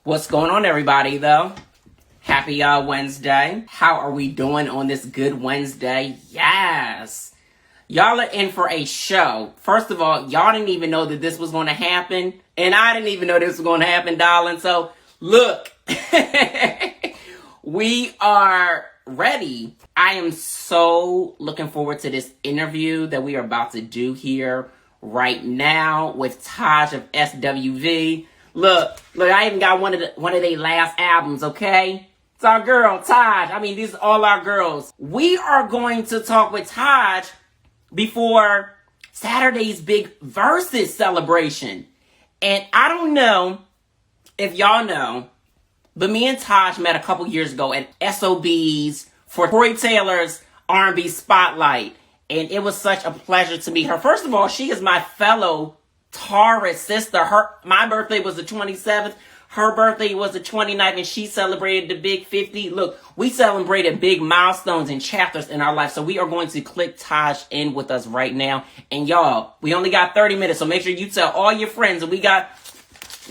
What's going on, everybody, though? Happy Wednesday. How are we doing on this good Wednesday? Yes. Y'all are in for a show. First of all, y'all didn't even know that this was going to happen. And I didn't even know this was going to happen, darling. So, look. We are ready. I am so looking forward to this interview that we are about to do here right now with Taj of SWV. Look, I even got one of their last albums, okay? It's our girl, Taj. I mean, these are all our girls. We are going to talk with Taj before Saturday's big Verzuz celebration. And I don't know if y'all know, but me and Taj met a couple years ago at SOB's for Corey Taylor's R&B Spotlight. And it was such a pleasure to meet her. First of all, she is my fellow Taurus sister. My birthday was the 27th. Her birthday was the 29th, and she celebrated the big 50. Look, we celebrated big milestones and chapters in our life. So we are going to click Taj in with us right now. And y'all, we only got 30 minutes, so make sure you tell all your friends. And we got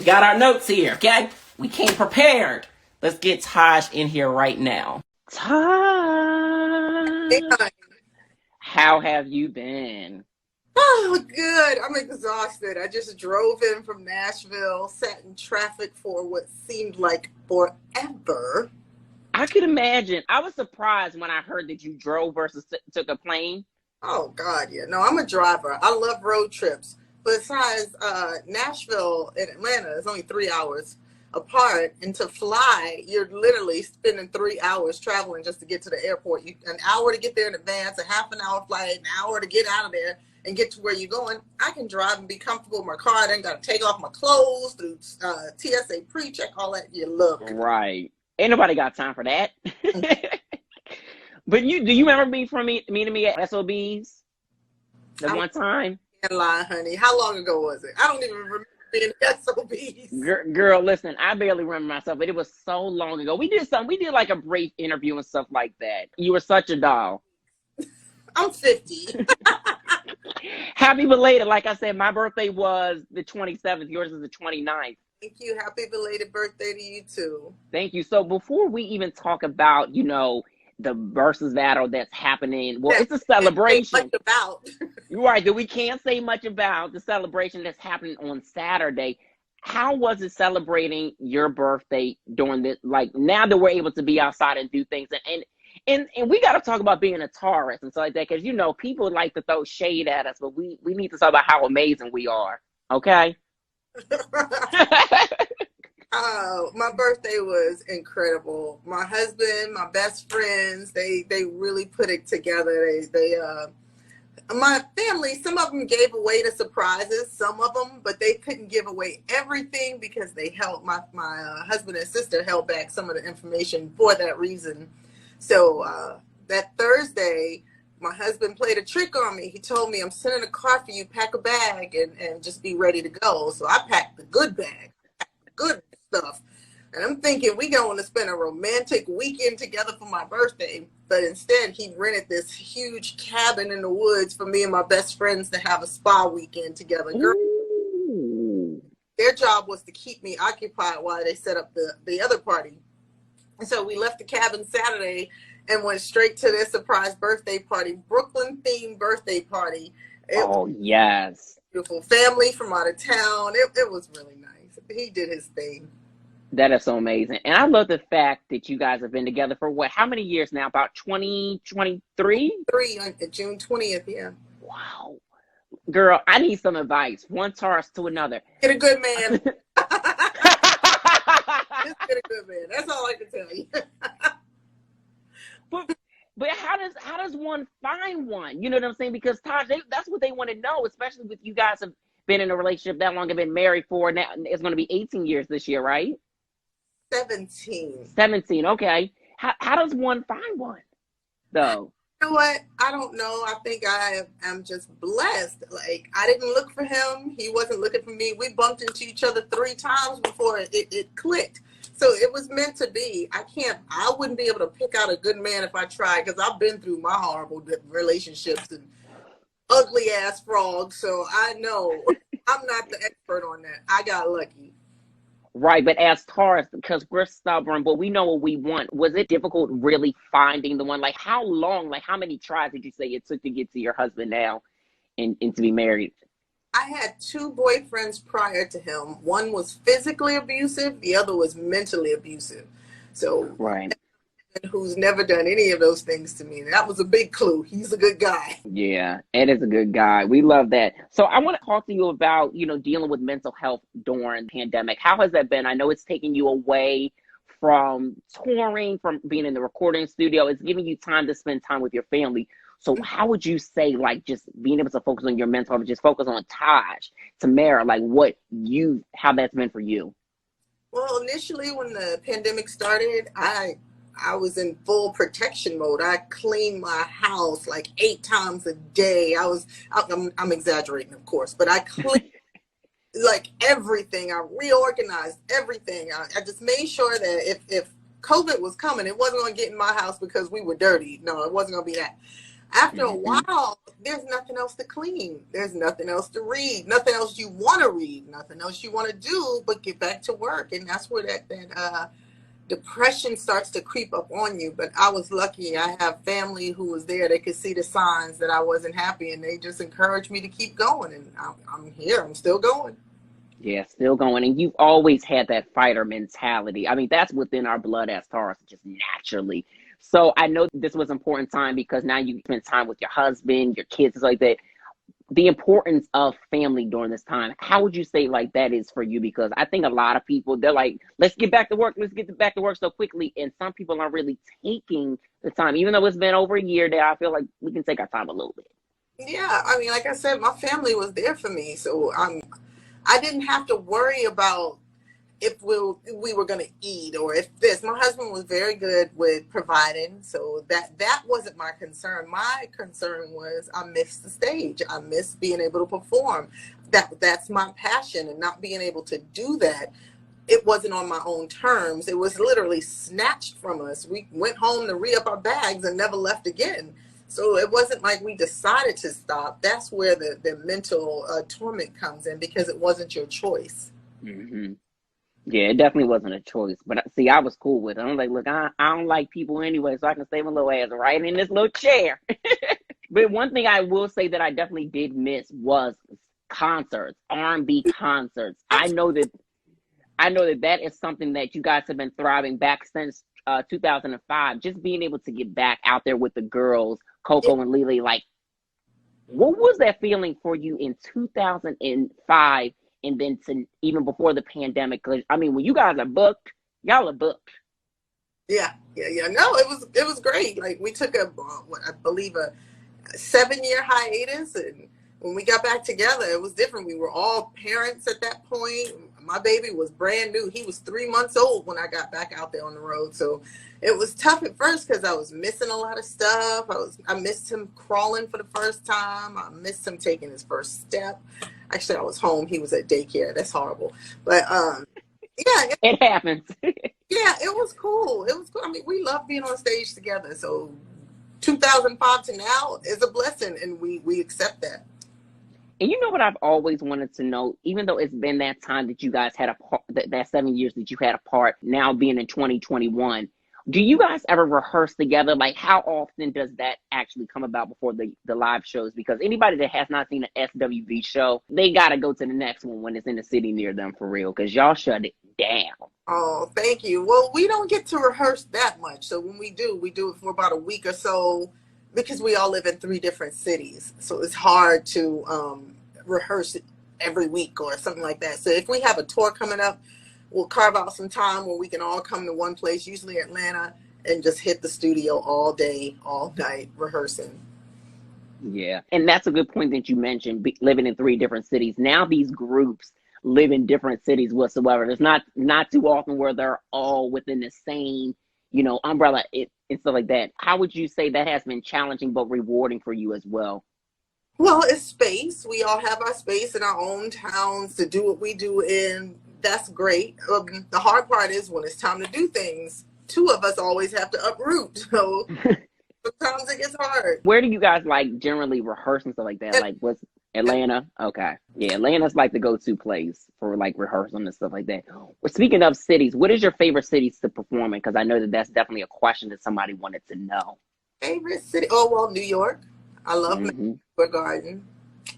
our notes here, okay? We came prepared. Let's get Taj in here right now. Taj, how have you been? Oh, good. I'm exhausted. I just drove in from Nashville, sat in traffic for what seemed like forever. I could imagine. I was surprised when I heard that you drove versus took a plane. Oh, God, yeah. No, I'm a driver. I love road trips. Besides, Nashville and Atlanta is only 3 hours apart, and to fly, you're literally spending 3 hours traveling just to get to the airport. An hour to get there in advance, a half an hour flight, an hour to get out of there and get to where you're going. I can drive and be comfortable in my car. I then got to take off my clothes, do TSA pre-check, all that. You look right. Ain't nobody got time for that. But do you remember meeting me at SOB's that one time? Can't lie, honey. How long ago was it? I don't even remember being at SOB's. Girl, listen, I barely remember myself, but it was so long ago. We did like a brief interview and stuff like that. You were such a doll. I'm 50. Happy belated. Like I said, my birthday was the 27th. Yours is the 29th. Thank you. Happy belated birthday to you too. Thank you. So before we even talk about, the Verzuz battle that's happening, well, it's a celebration. Much about. You're right. That we can't say much about the celebration that's happening on Saturday. How was it celebrating your birthday during this? Like, now that we're able to be outside and do things, and we got to talk about being a Taurus and stuff like that, because people like to throw shade at us, but we need to talk about how amazing we are. Okay. My birthday was incredible. My husband, my best friends, they really put it together. My family, some of them gave away the surprises, some of them, but they couldn't give away everything because they held my husband and sister held back some of the information for that reason. So that Thursday, my husband played a trick on me. He told me, I'm sending a car for you, pack a bag and just be ready to go. So I packed the good bag, the good stuff. And I'm thinking we going to spend a romantic weekend together for my birthday. But instead, he rented this huge cabin in the woods for me and my best friends to have a spa weekend together. Girl, their job was to keep me occupied while they set up the other party. And so we left the cabin Saturday and went straight to their surprise birthday party, Brooklyn-themed birthday party. Yes. Beautiful family from out of town. It was really nice. He did his thing. That is so amazing. And I love the fact that you guys have been together for how many years now? About 23? June 20th, yeah. Wow. Girl, I need some advice. One Taurus to another. Get a good man. Just get a good man. That's all I can tell you. But how does one find one? You know what I'm saying? Because Taj, that's what they want to know, especially with you guys have been in a relationship that long and been married for now. It's going to be 18 years this year, right? 17. Okay. How does one find one, though? You know what? I don't know. I think I am just blessed. Like, I didn't look for him. He wasn't looking for me. We bumped into each other 3 times before it clicked. So it was meant to be. I wouldn't be able to pick out a good man if I tried, because I've been through my horrible relationships and ugly ass frogs. So I know I'm not the expert on that. I got lucky. Right, but as far as, because we're stubborn, but we know what we want, was it difficult really finding the one? Like, how long, like, how many tries did you say it took to get to your husband now and to be married? I had two boyfriends prior to him. One was physically abusive, the other was mentally abusive. So, Right. who's never done any of those things to me. That was a big clue. He's a good guy. Yeah, Ed is a good guy. We love that. So I want to talk to you about, dealing with mental health during the pandemic. How has that been? I know it's taking you away from touring, from being in the recording studio. It's giving you time to spend time with your family. So how would you say, like, just being able to focus on your mental health, just focus on Taj, Tamara, like how that's been for you? Well, initially when the pandemic started, I was in full protection mode. I cleaned my house like 8 times a day. I'm exaggerating, of course, but I cleaned like everything. I reorganized everything. I just made sure that if COVID was coming, it wasn't going to get in my house because we were dirty. No, it wasn't going to be that. After a while, there's nothing else to clean. There's nothing else to read. Nothing else you want to read. Nothing else you want to do but get back to work. And that's where that depression starts to creep up on you. But I was lucky. I have family who was there. They could see the signs that I wasn't happy, and they just encouraged me to keep going. And I'm here. I'm still going. Yeah, still going. And you've always had that fighter mentality. I mean, that's within our blood as Taurus, just naturally. So I know this was important time because now you spend time with your husband, your kids, and like that. The importance of family during this time, how would you say like that is for you? Because I think a lot of people, they're like, let's get back to work. Let's get back to work so quickly. And some people aren't really taking the time, even though it's been over a year that I feel like we can take our time a little bit. Yeah, I mean, like I said, my family was there for me. So I didn't have to worry about if we were going to eat or if this. My husband was very good with providing, so that wasn't my concern. My concern was I missed the stage. I missed being able to perform. That's my passion, and not being able to do that. It wasn't on my own terms. It was literally snatched from us. We went home to re-up our bags and never left again. So it wasn't like we decided to stop. That's where the mental torment comes in, because it wasn't your choice. Mm-hmm. Yeah, it definitely wasn't a choice. But see, I was cool with it. I'm like, look, I don't like people anyway, so I can stay my little ass right in this little chair. But one thing I will say that I definitely did miss was concerts, R&B concerts. I know that is something that you guys have been thriving back since 2005. Just being able to get back out there with the girls, Coco and Lily. Like, what was that feeling for you in 2005? And then to even before the pandemic, because I mean, when you guys are booked, y'all are booked. Yeah. No, it was great. Like, we took I believe a 7-year hiatus, and when we got back together, it was different. We were all parents at that point. My baby was brand new. He was 3 months old when I got back out there on the road. So it was tough at first because I was missing a lot of stuff. I missed him crawling for the first time. I missed him taking his first step. Actually, I was home. He was at daycare. That's horrible. But yeah, it happens. Yeah, it was cool. It was cool. I mean, we love being on stage together. So 2005 to now is a blessing, and we accept that. And you know what I've always wanted to know, even though it's been that time that you guys had that 7 years that you had apart, now being in 2021, do you guys ever rehearse together? Like, how often does that actually come about before the live shows? Because anybody that has not seen an SWV show, they got to go to the next one when it's in the city near them, for real, because y'all shut it down. Oh, thank you. Well, we don't get to rehearse that much. So when we do it for about a week or so, because we all live in 3 different cities. So it's hard to rehearse it every week or something like that. So if we have a tour coming up, we'll carve out some time where we can all come to one place, usually Atlanta, and just hit the studio all day, all night, rehearsing. Yeah. And that's a good point that you mentioned, living in 3 different cities. Now these groups live in different cities whatsoever. There's not too often where they're all within the same, umbrella and stuff like that. How would you say that has been challenging but rewarding for you as well? Well, it's space. We all have our space in our own towns to do what we do in. That's great. The hard part is when it's time to do things, 2 of us always have to uproot. So sometimes it gets hard. Where do you guys like generally rehearse and stuff like that? Like, what's Atlanta. Okay. Yeah, Atlanta's like the go-to place for like rehearsal and stuff like that. Well, speaking of cities, what is your favorite cities to perform in? Because I know that that's definitely a question that somebody wanted to know. Favorite city? Oh, well, New York. I love Madison Hmm. Square Garden.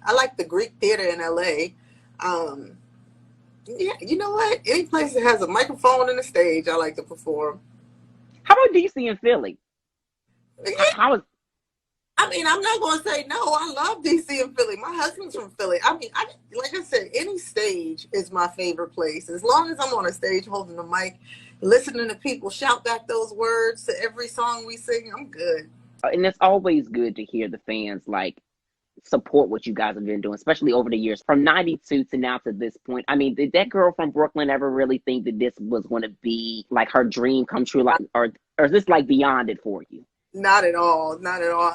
I like the Greek Theater in LA. Um, yeah, you know what? Any place that has a microphone and a stage, I like to perform. How about DC and Philly? How is I mean, I'm not going to say no. I love DC and Philly. My husband's from Philly. I mean, like I said, any stage is my favorite place. As long as I'm on a stage holding the mic, listening to people shout back those words to every song we sing, I'm good. and it's always good to hear the fans like support what you guys have been doing, especially over the years from '92 to now to this point. I mean, did that girl from Brooklyn ever really think that this was going to be like her dream come true, like, or is this like beyond it for you? Not at all. Not at all.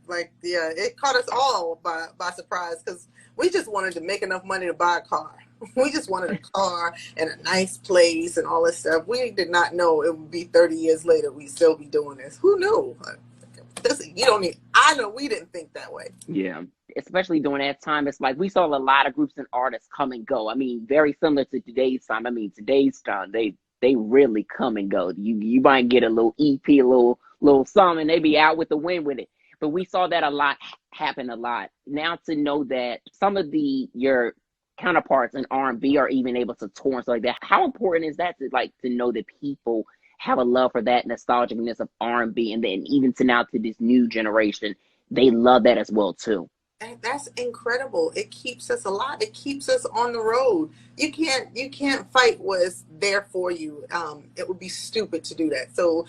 Like, yeah, it caught us all by surprise because we just wanted to make enough money to buy a car. We just wanted a car and a nice place and all this stuff. We did not know it would be 30 years later we'd still be doing this. Who knew? You don't need. I know we didn't think that way. Yeah. Especially during that time, it's like we saw a lot of groups and artists come and go. I mean, very similar to today's time. I mean, today's time, they really come and go. You might get a little EP, a little song, and they be out with the wind with it. But we saw that a lot happen a lot. Now to know that some of your counterparts in R&B are even able to tour and stuff like that. How important is that to know that people have a love for that nostalgicness of R&B, and then even to now to this new generation, they love that as well too. And that's incredible. It keeps us alive. It keeps us on the road. You can't fight what's there for you. It would be stupid to do that. So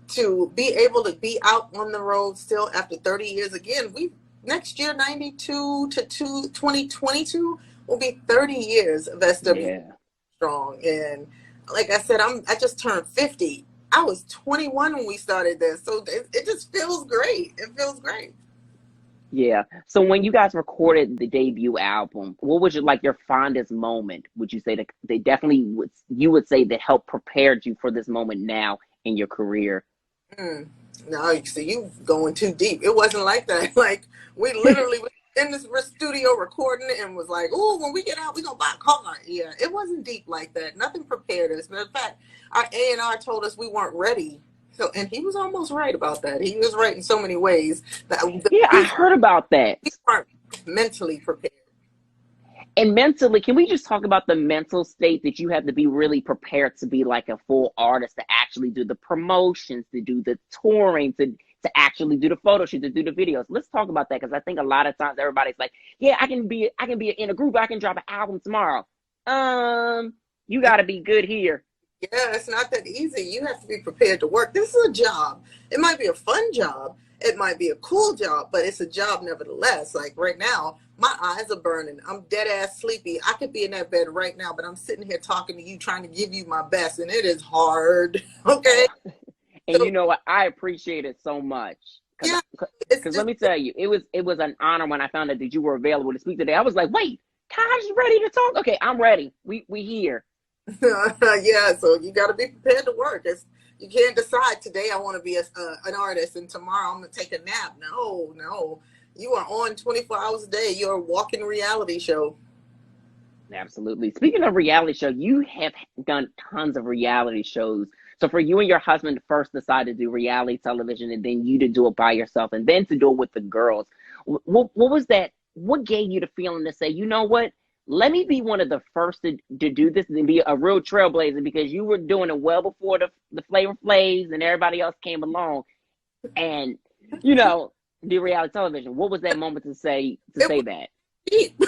to be able to be out on the road still after 30 years again, we next year 92 to 2022 will be 30 years of SW Yeah. strong. And like I said, I just turned 50. I was 21 when we started this, so it just feels great. It feels great. Yeah. So when you guys recorded the debut album, what was your fondest moment? Would you say that they definitely would say that helped prepared you for this moment now in your career? Mm. No, you see, you going too deep. It wasn't like that. Like we literally was in this studio recording it and was like, "Oh, when we get out, we gonna buy a car." Yeah, it wasn't deep like that. Nothing prepared us. Matter of fact, our A&R told us we weren't ready. So, and he was almost right about that. He was right in so many ways that Yeah, I we heard about that. weren't mentally prepared. And mentally, can we just talk about the mental state that you have to be really prepared to be like a full artist, to actually do the promotions, to do the touring, to actually do the photo shoot, to do the videos? Let's talk about that because I think a lot of times everybody's like, "Yeah, I can be in a group. I can drop an album tomorrow." You got to be good here. Yeah, it's not that easy. You have to be prepared to work. This is a job. It might be a fun job. It might be a cool job, but it's a job nevertheless. Like right now, my eyes are burning. I'm dead ass sleepy. I could be in that bed right now, but I'm sitting here talking to you, trying to give you my best, and it is hard. Okay. Oh, and So you know what? I appreciate it so much. Cause, yeah, it's cause let just me tell you, it was an honor when I found out that you were available to speak today. I was like, wait, Taj is ready to talk. Okay, I'm ready. We here. yeah. So you got to be prepared to work. You can't decide today I want to be an artist and tomorrow I'm gonna take a nap. No, no. You are on 24 hours a day. You're a walking reality show. Absolutely. Speaking of reality show, you have done tons of reality shows. So for you and your husband to first decide to do reality television, and then you to do it by yourself, and then to do it with the girls, what was that? What gave you the feeling to say, you know what? Let me be one of the first to do this and be a real trailblazer, because you were doing it well before the Flavor Flays and everybody else came along and, you know, do reality television. What was that moment to say It was that? deep. We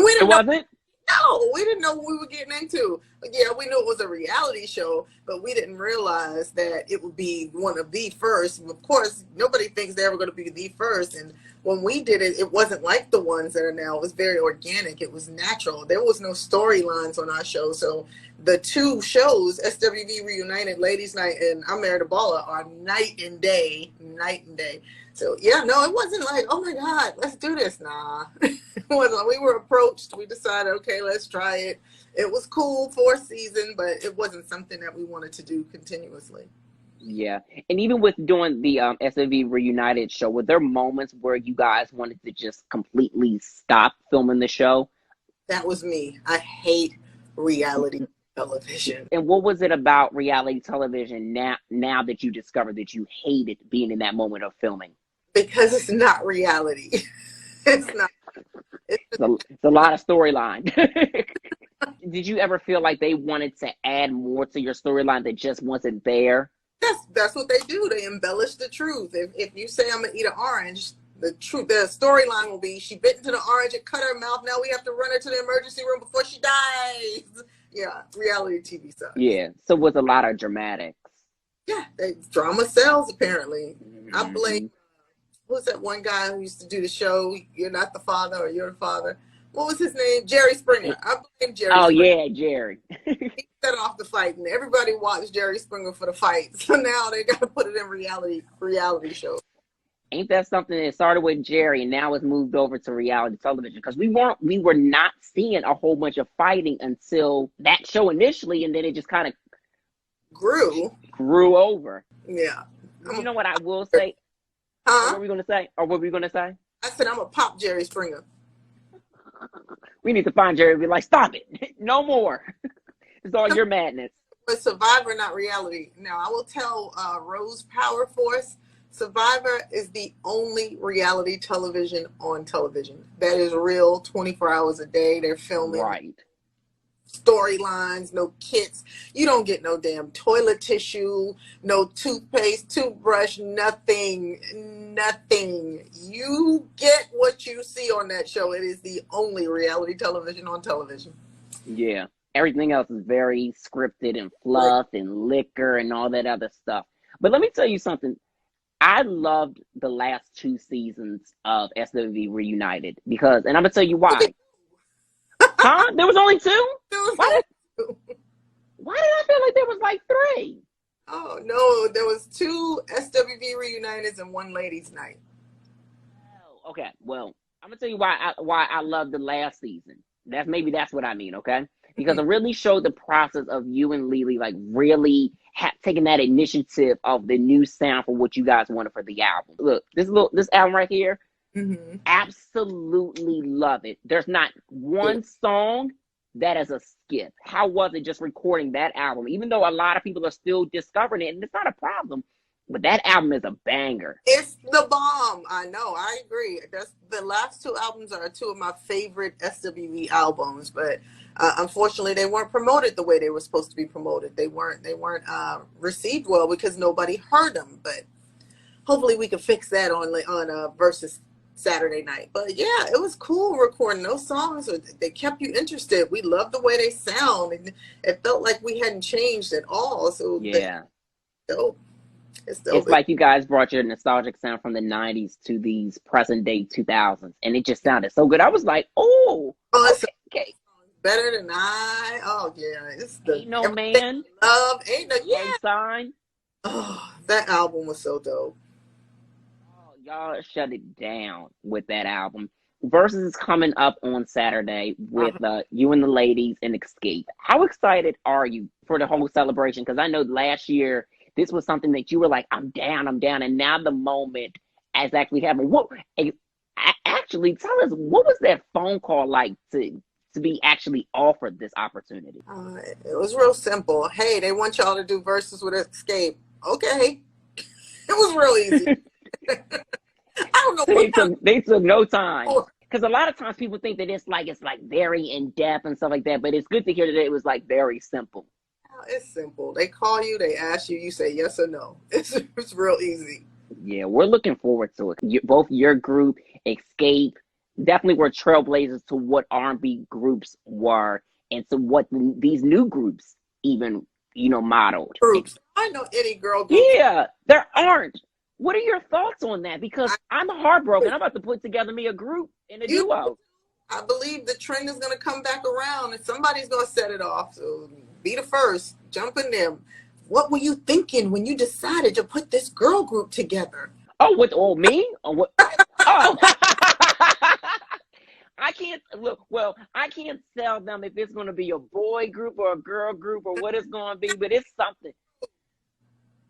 It didn't know. wasn't? No, we didn't know what we were getting into. But yeah, we knew it was a reality show, but we didn't realize that it would be one of the first. Of course, nobody thinks they're ever going to be the first. And when we did it, it wasn't like the ones that are now. It was very organic. It was natural. There was no storylines on our show. So the two shows, SWV Reunited, Ladies Night, and I'm Married to Baller, are night and day, night and day. So yeah, no, it wasn't like, oh my God, let's do this. Nah, it wasn't. We were approached. We decided, okay, let's try it. It was cool for a season, but it wasn't something that we wanted to do continuously. Yeah. And even with doing the SWV Reunited show, were there moments where you guys wanted to just completely stop filming the show? That was me. I hate reality television And what was it about reality television now that you discovered that you hated being in that moment of filming? because it's not reality. It's not. It's just, It's a lot of storyline. Did you ever feel like they wanted to add more to your storyline that just wasn't there? that's what they do. They embellish the truth. If you say I'm gonna eat an orange, the storyline will be she bit into the orange, it cut her mouth. Now we have to run her to the emergency room before she dies. Yeah, reality TV sucks. Yeah. So it was a lot of dramatics. Yeah, drama sells apparently. I blame. Hmm. Who's that one guy who used to do the show? You're not the father, or you're the father. What was his name? Jerry Springer. I blame Jerry Oh Springer. yeah, Jerry. He set off the fight, and everybody watched Jerry Springer for the fight. So now they got to put it in reality show. Ain't that something that started with Jerry and now it's moved over to reality television? Because we were not seeing a whole bunch of fighting until that show initially, and then it just kind of Grew. grew over. Yeah. You know what I will say? What Huh? were we gonna say? Or what were we gonna say? I said I'm a pop Jerry Springer. We need to find Jerry and be like, stop it. No more. It's all your madness. But Survivor, not reality. Now I will tell Rose Power Force, Survivor is the only reality television on television that is real 24 hours a day. They're filming Right. storylines, no kits. You don't get no damn toilet tissue, no toothpaste, toothbrush, nothing. You get what you see on that show. It is the only reality television on television. Yeah. Everything else is very scripted and fluff and liquor and all that other stuff. But let me tell you something. I loved the last two seasons of SWV Reunited because, and I'm gonna tell you why. Huh? There was only two? Why did I feel like there was like three? Oh no, there was two SWV reunited and one ladies' night. Oh, okay. Well, I'm gonna tell you why I love the last season. That's what I mean. Okay, because it really showed the process of you and Lily like really taking that initiative of the new sound for what you guys wanted for the album. Look, this album right here, absolutely love it. There's not one song that is a skip. How was it just recording that album? Even though a lot of people are still discovering it, and it's not a problem, but that album is a banger. It's the bomb. I know. I agree. That's the last two albums are two of my favorite SWV albums, but unfortunately, they weren't promoted the way they were supposed to be promoted. They weren't received well because nobody heard them. But hopefully, we can fix that on Verzuz Saturday night. But yeah, it was cool recording those songs. They kept you interested. We loved the way they sound, and it felt like we hadn't changed at all. So yeah, dope. It's like you guys brought your nostalgic sound from the 90s to these present day 2000s, and it just sounded so good. I was like, okay. Better than I. Oh yeah, it's the Ain't No Man. Love ain't no Sign. Oh, that album was so dope. Oh, y'all shut it down with that album. Verzuz is coming up on Saturday with you and the ladies and Escape. How excited are you for the whole celebration? Because I know last year this was something that you were like, I'm down, and now the moment has actually happened. Actually, tell us, what was that phone call like to be actually offered this opportunity? It was real simple. Hey, they want y'all to do Verzuz with Escape. Okay, it was real easy. I don't know. They took no time. Because a lot of times people think that it's like very in depth and stuff like that, but it's good to hear that it was like very simple. It's simple. They call you, they ask you, you say yes or no. It's real easy. Yeah, we're looking forward to it. Both your group, Escape, definitely were trailblazers to what R&B groups were and to what these new groups even, modeled. Groups. I know any girl group. Yeah, there aren't. What are your thoughts on that? Because I'm heartbroken. I'm about to put together me a group and a duo. I believe the trend is going to come back around and somebody's going to set it off. So be the first. Jump in there. What were you thinking when you decided to put this girl group together? Oh, me? Oh, what? Oh. I can't tell them if it's going to be a boy group or a girl group or what it's going to be, but it's something.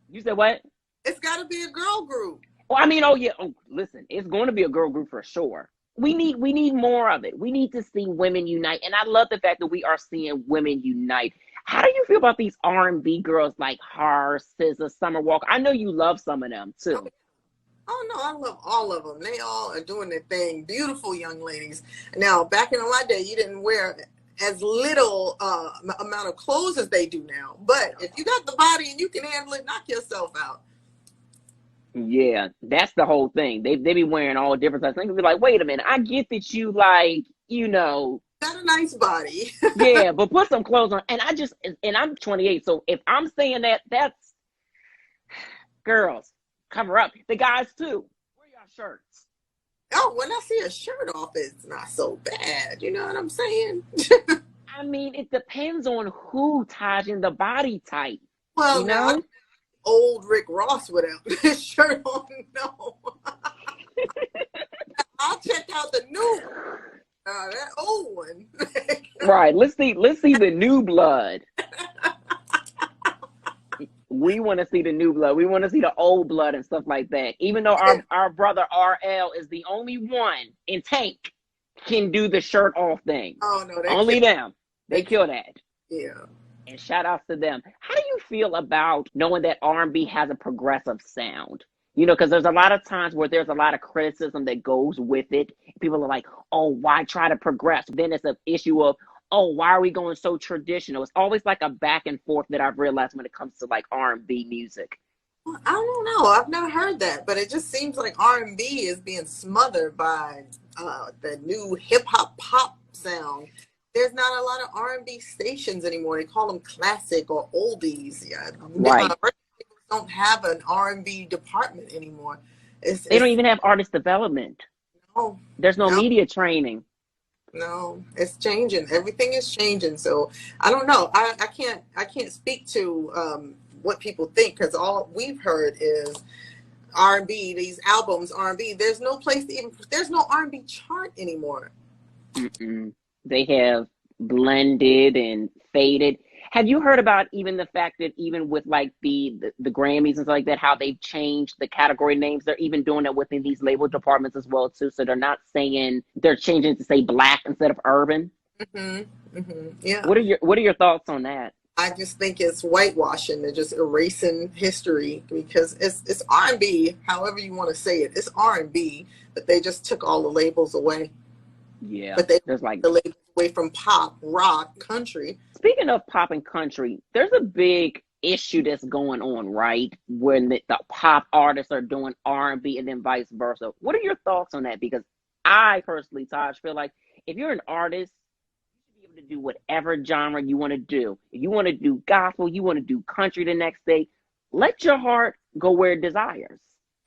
You said what? It's got to be a girl group. Well, I mean, oh yeah. Oh, listen, it's going to be a girl group for sure. We need more of it. We need to see women unite, and I love the fact that we are seeing women unite. How do you feel about these R&B girls like her, SZA, Summer Walker? I know you love some of them too. Oh no, I love all of them. They all are doing their thing. Beautiful young ladies. Now, back in my day, you didn't wear as little amount of clothes as they do now. But if you got the body and you can handle it, knock yourself out. Yeah, that's the whole thing. They be wearing all different types of things. Be like, wait a minute, I get that you like, Got a nice body. yeah, but put some clothes on. And I'm 28, so if I'm saying that, that's girls, cover up. The guys too. Wear your shirts. Oh, when I see a shirt off, it's not so bad. You know what I'm saying? I mean, it depends on who, Taj, and the body type. Well, you know? Old Rick Ross without his shirt on, no. I'll check out the new that old one. Right. Let's see the new blood. We want to see the new blood. We want to see the old blood and stuff like that. Even though our brother RL is the only one in Tank can do the shirt off thing. Oh no, only them. They kill that. Yeah. And shout outs to them. How do you feel about knowing that R&B has a progressive sound? Because there's a lot of times where there's a lot of criticism that goes with it. People are like, oh, why try to progress? Then it's an issue of, oh, why are we going so traditional? It's always like a back and forth that I've realized when it comes to like R&B music. Well, I don't know. I've not heard that, but it just seems like R&B is being smothered by the new hip hop pop sound. There's not a lot of R&B stations anymore. They call them classic or oldies. Yeah, right. Don't have an R&B department anymore. They don't even have artist development. No, there's no media training. No, it's changing. Everything is changing. So I don't know. I can't speak to what people think, because all we've heard is R&B. These albums R&B. There's no place to even. There's no R&B chart anymore. Mm-mm. They have blended and faded. Have you heard about even the fact that even with like the Grammys and stuff like that, how they've changed the category names? They're even doing that within these label departments as well too. So they're not saying, they're changing to say black instead of urban. Mm-hmm. Mm-hmm. Yeah. What are your thoughts on that? I just think it's whitewashing. They're just erasing history, because it's R&B. However you want to say it, it's R&B, but they just took all the labels away. Yeah, but there's like the labels away from pop, rock, country. Speaking of pop and country, there's a big issue that's going on, right? When the pop artists are doing R&B and then vice versa. What are your thoughts on that? Because I personally, Taj, feel like if you're an artist, you should be able to do whatever genre you want to do. If you want to do gospel, you want to do country the next day, let your heart go where it desires.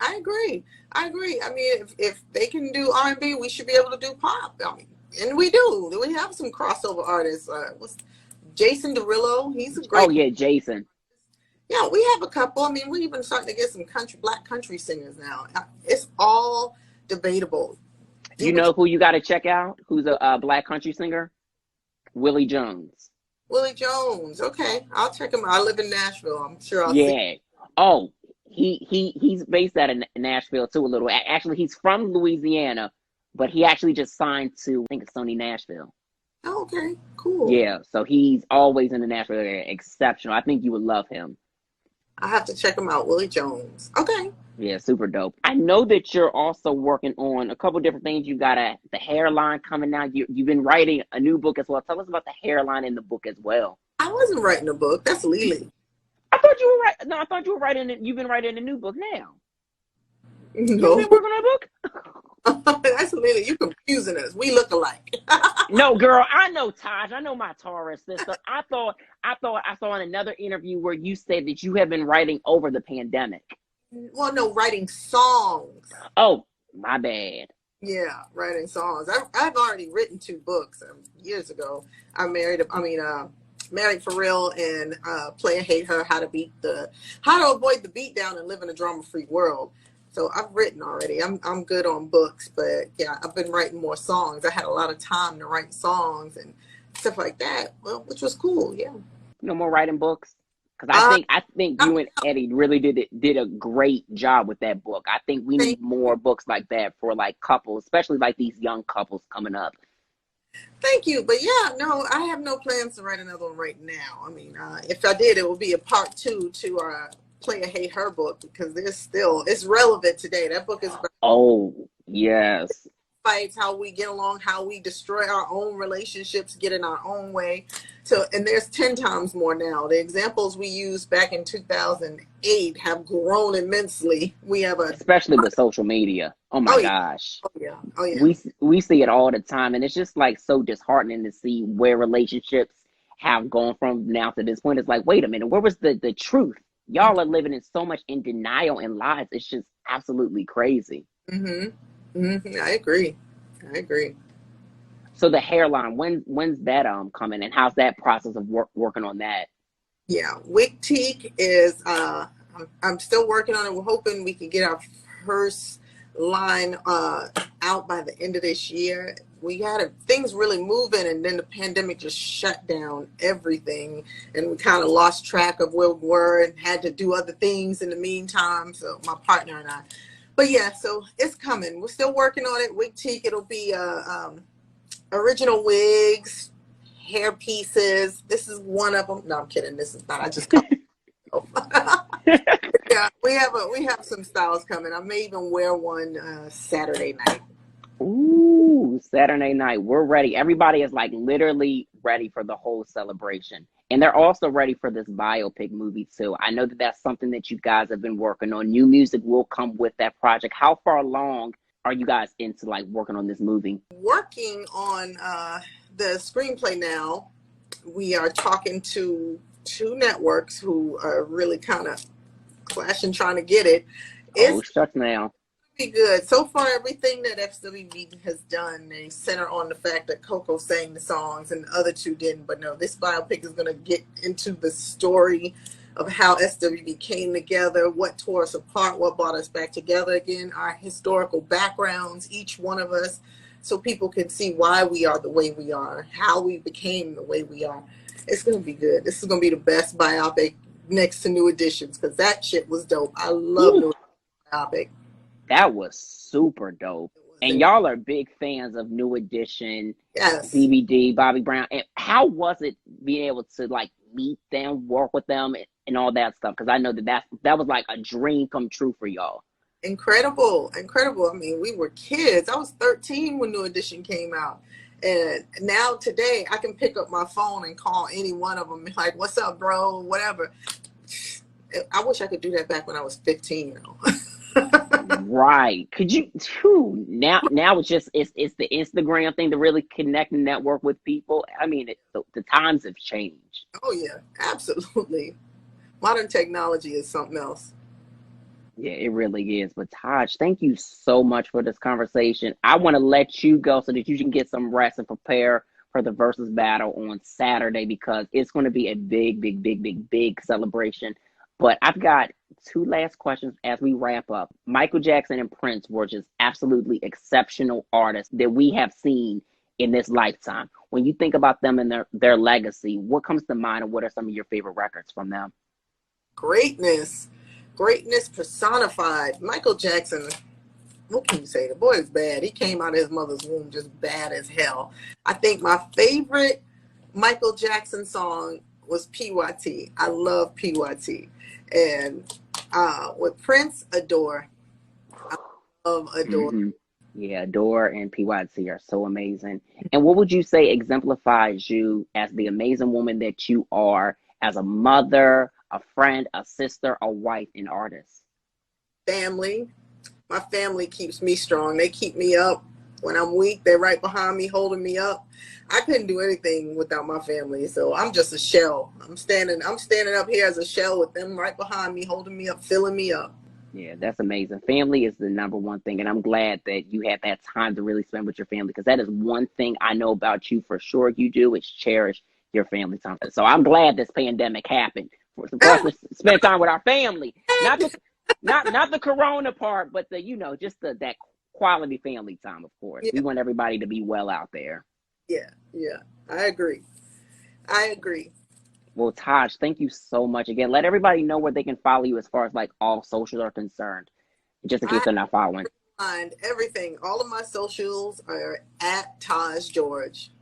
I agree. I mean, if they can do R&B, we should be able to do pop. I mean, and we do. We have some crossover artists. What's Jason Derulo? He's a great. Oh yeah, Jason. Yeah, we have a couple. I mean, we're even starting to get some black country singers now. It's all debatable. You know who you got to check out? Who's a black country singer? Willie Jones. Willie Jones. Okay, I'll check him out. I live in Nashville. I'm sure I'll see. Oh. He's based out of Nashville too a little. Actually, he's from Louisiana, but he actually just signed to, I think it's Sony Nashville. Oh, okay, cool. Yeah, so he's always in the Nashville area. Exceptional. I think you would love him. I have to check him out, Willie Jones. Okay. Yeah, super dope. I know that you're also working on a couple different things. You got the hairline coming out. You've been writing a new book as well. Tell us about the hairline in the book as well. I wasn't writing a book. That's Lily. I thought you were right. No, I thought you were writing. You've been writing a new book now. No. You've been working on a book. That's Lily. You confusing us. We look alike. No, girl. I know Taj. I know my Taurus sister. I thought I saw in another interview where you said that you have been writing over the pandemic. Well, no, writing songs. Oh, my bad. Yeah, writing songs. I've already written 2 books years ago. Married for Real and Play and Hate Her, how to avoid the beatdown and live in a drama-free world. So I've written already. I'm good on books, but yeah, I've been writing more songs. I had a lot of time to write songs and stuff like that, well, which was cool. Yeah. No more writing books. Because I think you and Eddie really did a great job with that book. I think we need more books like that for like couples, especially like these young couples coming up. Thank you. But yeah, no, I have no plans to write another one right now. I mean, if I did, it would be a part 2 to Play a Hate Her book, because it's relevant today. That book is about Oh, yes. fights, how we get along, how we destroy our own relationships, get in our own way. So, and there's 10 times more now. The examples we used back in 2008 have grown immensely. We have especially with social media. Oh my gosh. Oh yeah. Oh yeah. We see it all the time, and it's just like so disheartening to see where relationships have gone from now to this point. It's like, wait a minute, where was the truth? Y'all are living in so much in denial and lies. It's just absolutely crazy. I agree. So the hairline, when's that coming, and how's that process of working on that? Yeah, Wig Teak is I'm still working on it. We're hoping we can get our first line out by the end of this year. We had things really moving, and then the pandemic just shut down everything, and we kind of lost track of where we were and had to do other things in the meantime. So my partner and I, but yeah, so it's coming. We're still working on it. Wig Teak, it'll be original wigs, hair pieces. This is one of them. No, I'm kidding. This is not. I just call yeah, we have some styles coming. I may even wear one Saturday night. Ooh, Saturday night. We're ready. Everybody is like literally ready for the whole celebration. And they're also ready for this biopic movie too. I know that that's something that you guys have been working on. New music will come with that project. How far along are you guys into like working on this movie? Working on the screenplay now. We are talking to 2 networks who are really kind of clashing, trying to get it. It's shucks now. Be good. So far, everything that SWV has done, they center on the fact that Coco sang the songs and the other 2 didn't. But no, this biopic is going to get into the story of how SWV came together, what tore us apart, what brought us back together again, our historical backgrounds, each one of us, so people can see why we are the way we are, how we became the way we are. It's going to be good. This is going to be the best biopic next to New Editions, because that shit was dope. I love New Biopic. That was super dope. And y'all are big fans of New Edition, yes, DVD, Bobby Brown. And how was it being able to like meet them, work with them, and all that stuff? Because I know that was like a dream come true for y'all. Incredible. I mean, we were kids. I was 13 when New Edition came out. And now today I can pick up my phone and call any one of them like, what's up, bro? Whatever. I wish I could do that back when I was 15, Right. Could you now it's just it's the Instagram thing to really connect and network with people. I mean, the times have changed. Oh yeah, absolutely. Modern technology is something else. Yeah, it really is. But Taj, thank you so much for this conversation. I want to let you go so that you can get some rest and prepare for the Verzuz battle on Saturday, because it's going to be a big celebration. But I've got 2 last questions as we wrap up. Michael Jackson and Prince were just absolutely exceptional artists that we have seen in this lifetime. When you think about them and their legacy, what comes to mind, and what are some of your favorite records from them? Greatness personified. Michael Jackson, what can you say? The boy is bad. He came out of his mother's womb just bad as hell. I think my favorite Michael Jackson song was PYT. I love PYT. And with Prince, Adore. I love Adore. Mm-hmm. Yeah, Adore and PYT are so amazing. And what would you say exemplifies you as the amazing woman that you are, as a mother, a friend, a sister, a wife, and artist? Family. My family keeps me strong. They keep me up. When I'm weak, they're right behind me, holding me up. I couldn't do anything without my family, so I'm just a shell. I'm standing up here as a shell with them right behind me, holding me up, filling me up. Yeah, that's amazing. Family is the number one thing, and I'm glad that you had that time to really spend with your family, because that is one thing I know about you for sure you do, is cherish your family time. So I'm glad this pandemic happened for us to spend time with our family. Not the corona part, but just that quality family time, of course. Yeah. We want everybody to be well out there. Yeah, I agree. Well, Taj, thank you so much again. Let everybody know where they can follow you as far as like all socials are concerned, just in case I they're not following. find everything. All of my socials are at Taj George.